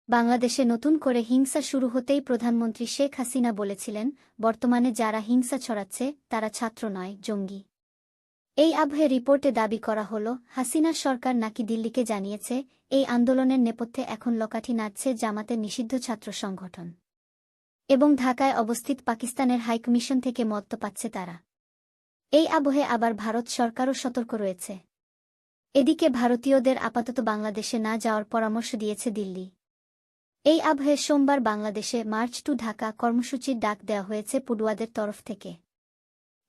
বাংলাদেশে নতুন করে হিংসা শুরু হতেই প্রধানমন্ত্রী শেখ হাসিনা বলেছিলেন, বর্তমানে যারা হিংসা ছড়াচ্ছে তারা ছাত্র নয়, জঙ্গি। এই আবহে রিপোর্টে দাবি করা হল, হাসিনার সরকার নাকি দিল্লিকে জানিয়েছে এই আন্দোলনের নেপথ্যে এখন লকাঠি নাড়ছে জামাতের নিষিদ্ধ ছাত্র সংগঠন এবং ঢাকায় অবস্থিত পাকিস্তানের হাইকমিশন থেকে মদত পাচ্ছে তারা। এই আবহে আবার ভারত সরকারও সতর্ক রয়েছে। এদিকে ভারতীয়দের আপাতত বাংলাদেশে না যাওয়ার পরামর্শ দিয়েছে দিল্লি। এই আবহে সোমবার বাংলাদেশে মার্চ টু ঢাকা কর্মসূচির ডাক দেওয়া হয়েছে পড়ুয়াদের তরফ থেকে।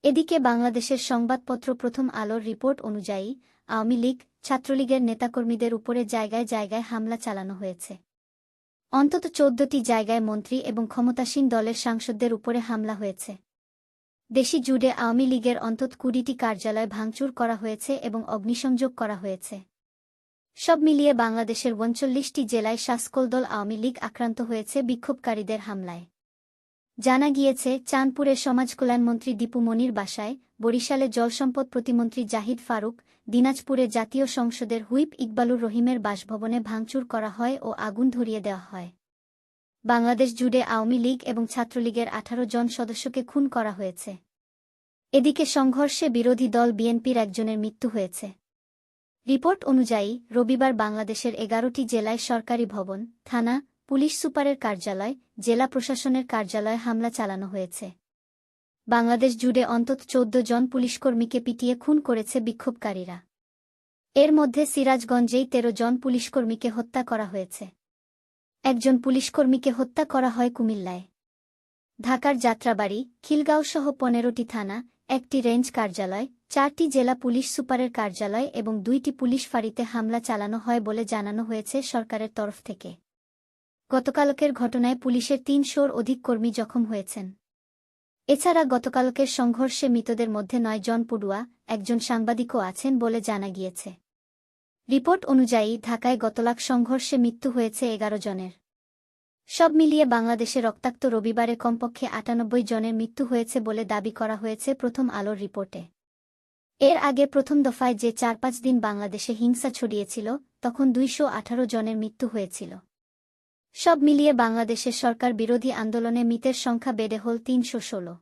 এদিকে বাংলাদেশের সংবাদপত্র প্রথম আলোর রিপোর্ট অনুযায়ী আওয়ামী লীগ, ছাত্রলীগের নেতাকর্মীদের উপরে জায়গায় জায়গায় হামলা চালানো হয়েছে। অন্তত 14টি জায়গায় মন্ত্রী এবং ক্ষমতাসীন দলের সাংসদদের উপরে হামলা হয়েছে। দেশি জুড়ে আওয়ামী লীগের অন্তত 20টি কার্যালয় ভাঙচুর করা হয়েছে এবং অগ্নিসংযোগ করা হয়েছে। সব মিলিয়ে বাংলাদেশের 39টি জেলায় শাসকল দল আওয়ামী লীগ আক্রান্ত হয়েছে বিক্ষোভকারীদের হামলায়। জানা গিয়েছে, চাঁদপুরের সমাজকল্যাণমন্ত্রী দীপু মনির বাসায়, বরিশালে জলসম্পদ প্রতিমন্ত্রী জাহিদ ফারুক, দিনাজপুরে জাতীয় সংসদের হুইপ ইকবালুর রহিমের বাসভবনে ভাঙচুর করা হয় ও আগুন ধরিয়ে দেওয়া হয়। বাংলাদেশ জুড়ে আওয়ামী লীগ এবং ছাত্রলীগের 18 জন সদস্যকে খুন করা হয়েছে। এদিকে সংঘর্ষে বিরোধী দল বিএনপির একজনের মৃত্যু হয়েছে। রিপোর্ট অনুযায়ী রবিবার বাংলাদেশের 11টি জেলায় সরকারি ভবন, থানা, পুলিশ সুপারের কার্যালয়, জেলা প্রশাসনের কার্যালয়ে হামলা চালানো হয়েছে। বাংলাদেশ জুড়ে অন্তত 14 জন পুলিশকর্মীকে পিটিয়ে খুন করেছে বিক্ষোভকারীরা। এর মধ্যে সিরাজগঞ্জেই 13 জন পুলিশকর্মীকে হত্যা করা হয়েছে। একজন পুলিশকর্মীকে হত্যা করা হয় কুমিল্লায়। ঢাকার যাত্রাবাড়ি, খিলগাঁওসহ 15টি থানা, একটি রেঞ্জ কার্যালয়, 4টি জেলা পুলিশ সুপারের কার্যালয় এবং 2টি পুলিশ ফাঁড়িতে হামলা চালানো হয় বলে জানানো হয়েছে সরকারের তরফ থেকে। গতকালকের ঘটনায় পুলিশের 300-র অধিক কর্মী জখম হয়েছেন। এছাড়া গতকালকের সংঘর্ষে মৃতদের মধ্যে 9 জন পড়ুয়া, একজন সাংবাদিকও আছেন বলে জানা গিয়েছে। রিপোর্ট অনুযায়ী ঢাকায় গতকাল সংঘর্ষে মৃত্যু হয়েছে 11 জনের। সব মিলিয়ে বাংলাদেশে রক্তাক্ত রবিবারে কমপক্ষে 98 জনের মৃত্যু হয়েছে বলে দাবি করা হয়েছে প্রথম আলোর রিপোর্টে। এর আগে প্রথম দফায় যে 4-5 দিন বাংলাদেশে হিংসা ছড়িয়েছিল, তখন 218 জনের মৃত্যু হয়েছিল। সব মিলিয়ে বাংলাদেশের সরকার বিরোধী আন্দোলনে মৃতের সংখ্যা বেড়ে হল 316।